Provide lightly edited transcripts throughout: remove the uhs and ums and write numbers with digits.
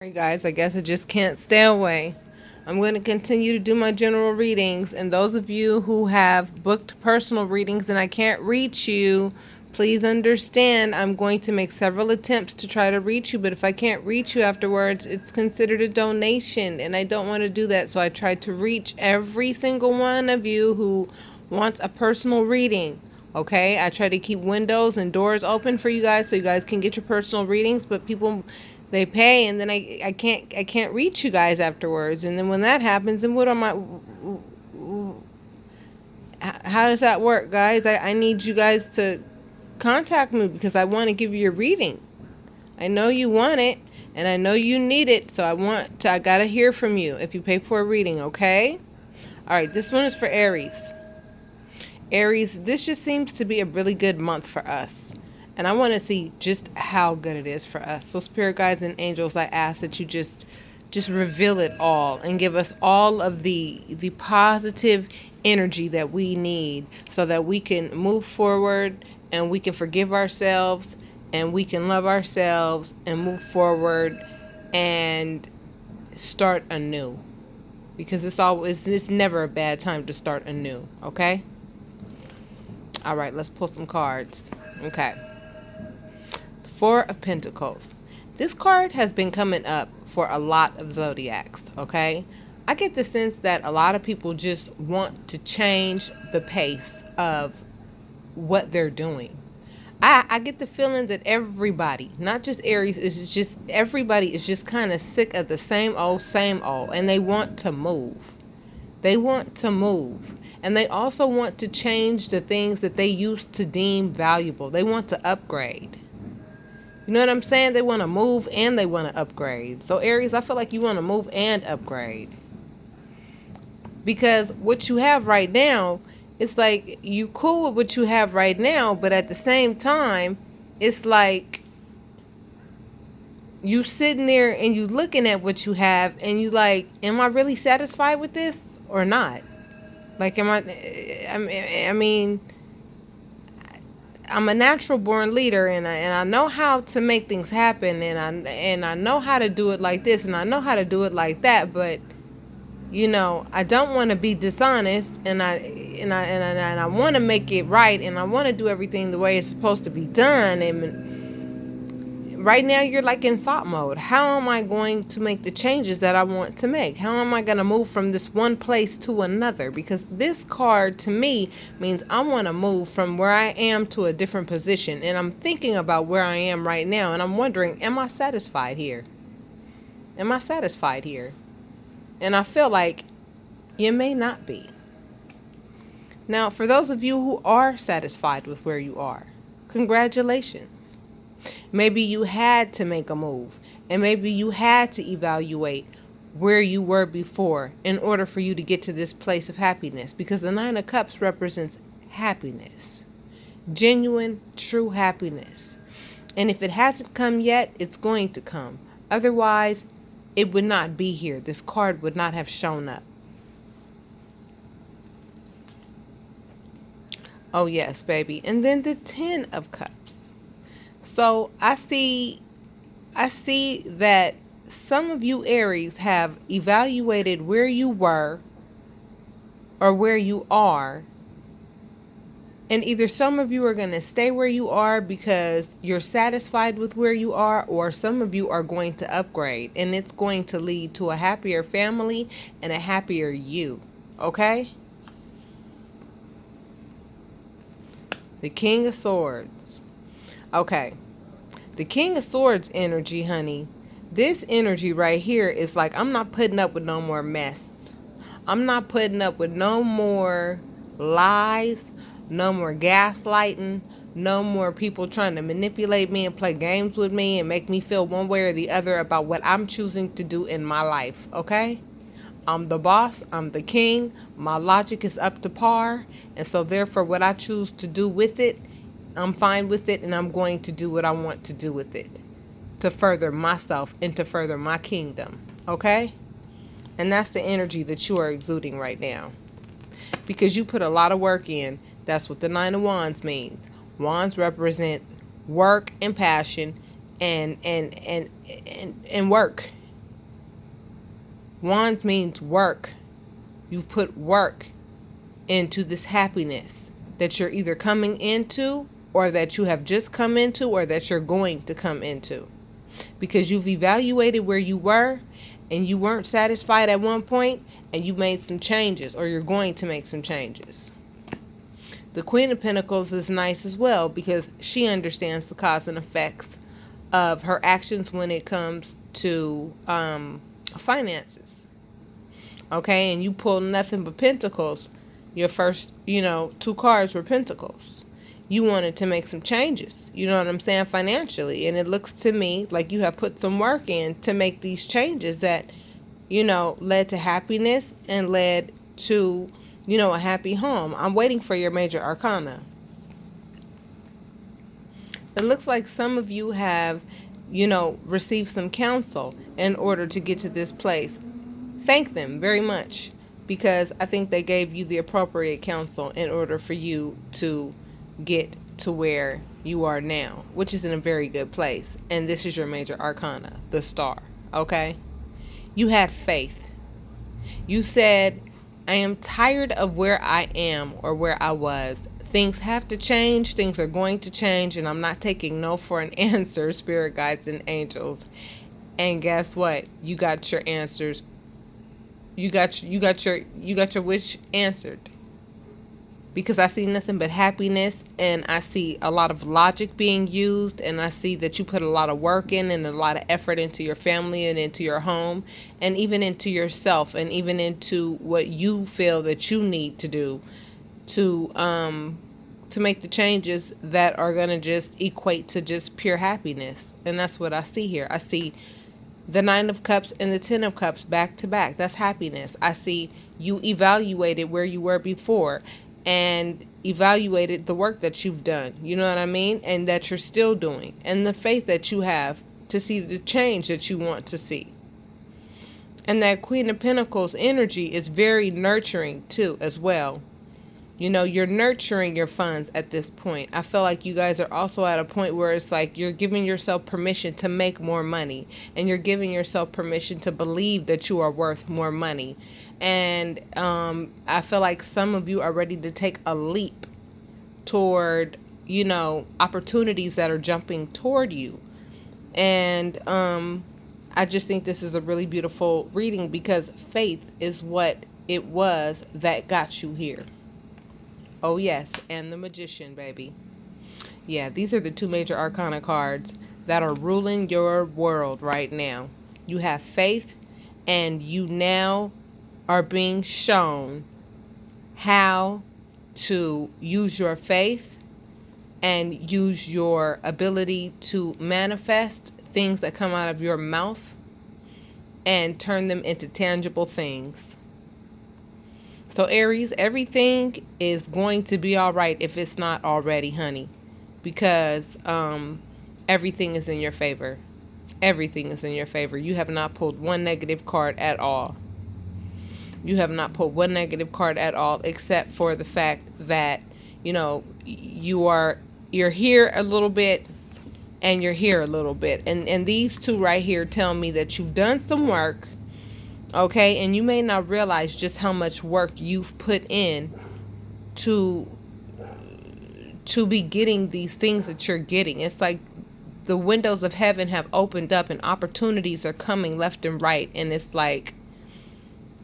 Alright guys, I guess I just can't stay away. I'm going to continue to do my general readings, and those of you who have booked personal readings and I can't reach you, please understand I'm going to make several attempts to try to reach you, but if I can't reach you afterwards, it's considered a donation, and I don't want to do that, so I tried to reach every single one of you who wants a personal reading. Okay, I try to keep windows and doors open for you guys so you guys can get your personal readings, but people, they pay, and then I can't reach you guys afterwards. And then when that happens, then what am I, how does that work, guys? I need you guys to contact me because I want to give you your reading. I know you want it and I know you need it, so I gotta hear from you if you pay for a reading. Okay, all right, this one is for Aries. Aries, this just seems to be a really good month for us. And I want to see just how good it is for us. So spirit guides and angels, I ask that you just reveal it all and give us all of the positive energy that we need so that we can move forward and we can forgive ourselves and we can love ourselves and move forward and start anew. Because it's never a bad time to start anew, okay? All right, let's pull some cards. Okay. Four of Pentacles. This card has been coming up for a lot of zodiacs, okay? I get the sense that a lot of people just want to change the pace of what they're doing. I get the feeling that everybody, not just Aries, is just everybody is just kind of sick of the same old, and they want to move. They want to move. And they also want to change the things that they used to deem valuable. They want to upgrade. You know what I'm saying? They want to move and they want to upgrade. So Aries, I feel like you want to move and upgrade. Because what you have right now, it's like you cool with what you have right now, but at the same time, it's like you sitting there and you looking at what you have and you like, am I really satisfied with this or not? Like, I mean, I'm a natural born leader, and I know how to make things happen, and I know how to do it like this, and I know how to do it like that. But you know, I don't want to be dishonest, and I want to make it right, and I want to do everything the way it's supposed to be done. And right now, you're like in thought mode. How am I going to make the changes that I want to make? How am I going to move from this one place to another? Because this card to me means I want to move from where I am to a different position. And I'm thinking about where I am right now. And I'm wondering, am I satisfied here? Am I satisfied here? And I feel like you may not be. Now, for those of you who are satisfied with where you are, congratulations. Maybe you had to make a move, and maybe you had to evaluate where you were before in order for you to get to this place of happiness, because the Nine of Cups represents happiness, genuine, true happiness. And if it hasn't come yet, it's going to come. Otherwise, it would not be here. This card would not have shown up. Oh, yes, baby. And then the Ten of Cups. So I see that some of you Aries have evaluated where you were or where you are. And either some of you are going to stay where you are because you're satisfied with where you are, or some of you are going to upgrade. And it's going to lead to a happier family and a happier you. Okay? The King of Swords. Okay. The King of Swords energy, honey. This energy right here is like, I'm not putting up with no more mess. I'm not putting up with no more lies, no more gaslighting, no more people trying to manipulate me and play games with me and make me feel one way or the other about what I'm choosing to do in my life, okay? I'm the boss, I'm the king, my logic is up to par, and so therefore what I choose to do with it, I'm fine with it, and I'm going to do what I want to do with it to further myself and to further my kingdom, okay? And that's the energy that you are exuding right now, because you put a lot of work in. That's what the Nine of Wands means. Wands represents work and passion and work. Wands means work. You've put work into this happiness that you're either coming into, or that you have just come into, or that you're going to come into. Because you've evaluated where you were and you weren't satisfied at one point, and you made some changes, or you're going to make some changes. The Queen of Pentacles is nice as well because she understands the cause and effects of her actions when it comes to finances. Okay, and you pulled nothing but pentacles. Your first, two cards were pentacles. You wanted to make some changes, you know what I'm saying, financially. And it looks to me like you have put some work in to make these changes that, led to happiness and led to, a happy home. I'm waiting for your major arcana. It looks like some of you have, received some counsel in order to get to this place. Thank them very much, because I think they gave you the appropriate counsel in order for you to get to where you are now, which is in a very good place. And this is your major arcana, the Star. Okay? You had faith. You said, I am tired of where I am or where I was. Things have to change. Things are going to change. And I'm not taking no for an answer, spirit guides and angels. And guess what? You got your answers. You got your wish answered. Because I see nothing but happiness, and I see a lot of logic being used, and I see that you put a lot of work in and a lot of effort into your family and into your home, and even into yourself, and even into what you feel that you need to do to make the changes that are going to just equate to just pure happiness. And that's what I see here. I see the 9 of Cups and the 10 of Cups back to back. That's happiness. I see you evaluated where you were before and evaluated the work that you've done. You know what I mean? And that you're still doing. And the faith that you have to see the change that you want to see. And that Queen of Pentacles energy is very nurturing too as well. You're nurturing your funds at this point. I feel like you guys are also at a point where it's like you're giving yourself permission to make more money. And you're giving yourself permission to believe that you are worth more money. And I feel like some of you are ready to take a leap toward, opportunities that are jumping toward you. And I just think this is a really beautiful reading because faith is what it was that got you here. Oh, yes. And the Magician, baby. Yeah, these are the 2 major arcana cards that are ruling your world right now. You have faith, and you now are being shown how to use your faith and use your ability to manifest things that come out of your mouth and turn them into tangible things. So Aries, everything is going to be all right if it's not already, honey, because everything is in your favor. Everything is in your favor. You have not pulled one negative card at all. You have not pulled one negative card at all, except for the fact that, you're here a little bit and you're here a little bit. And these 2 right here tell me that you've done some work. Okay, and you may not realize just how much work you've put in to be getting these things that you're getting. It's like the windows of heaven have opened up and opportunities are coming left and right. And it's like,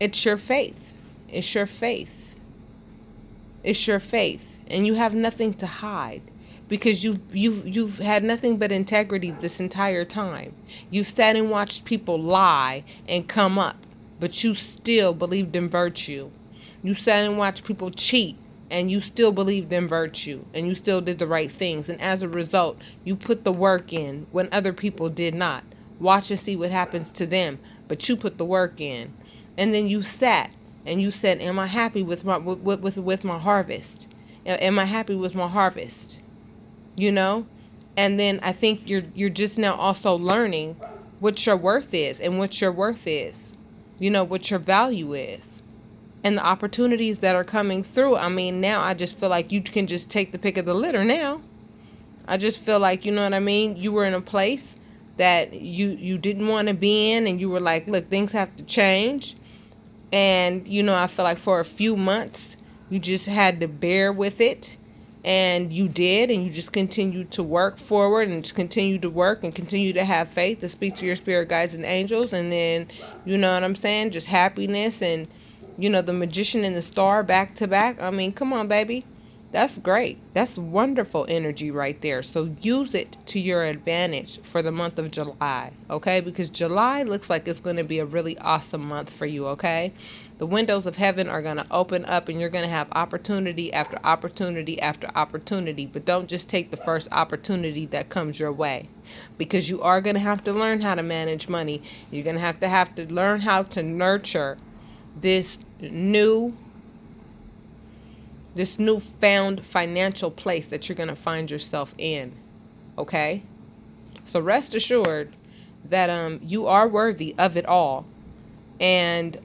it's your faith. It's your faith. It's your faith. And you have nothing to hide. Because you've had nothing but integrity this entire time. You sat and watched people lie and come up. But you still believed in virtue. You sat and watched people cheat, and you still believed in virtue, and you still did the right things. And as a result, you put the work in when other people did not. Watch and see what happens to them, but you put the work in. And then you sat and you said, "Am I happy with my harvest? Am I happy with my harvest?" And then I think you're just now also learning what your worth is and what your worth is. What your value is. And the opportunities that are coming through. I mean, now I just feel like you can just take the pick of the litter now. I just feel like, you know what I mean? You were in a place that you didn't want to be in, and you were like, look, things have to change. And I feel like for a few months you just had to bear with it, and you did, and you just continued to work forward, and just continue to work and continue to have faith to speak to your spirit guides and angels. And then, you know what I'm saying, just happiness, and the magician and the star back to back. I mean, come on, baby. That's great. That's wonderful energy right there. So use it to your advantage for the month of July, okay? Because July looks like it's going to be a really awesome month for you, okay? The windows of heaven are going to open up, and you're going to have opportunity after opportunity after opportunity. But don't just take the first opportunity that comes your way, because you are going to have to learn how to manage money. You're going to have to learn how to nurture this newfound financial place that you're going to find yourself in, okay? So rest assured that you are worthy of it all. And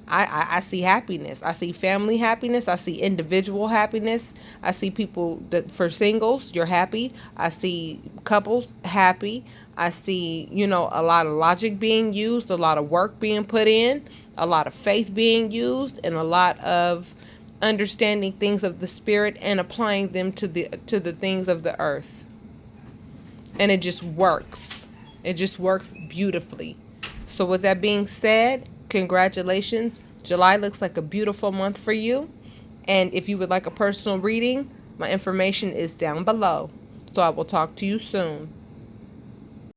I see happiness. I see family happiness. I see individual happiness. I see people that, for singles, you're happy. I see couples happy. I see, a lot of logic being used, a lot of work being put in, a lot of faith being used, and a lot of understanding things of the spirit and applying them to the things of the earth. And it just works. It just works beautifully. So with that being said, congratulations. July looks like a beautiful month for you. And if you would like a personal reading, my information is down below. So I will talk to you soon.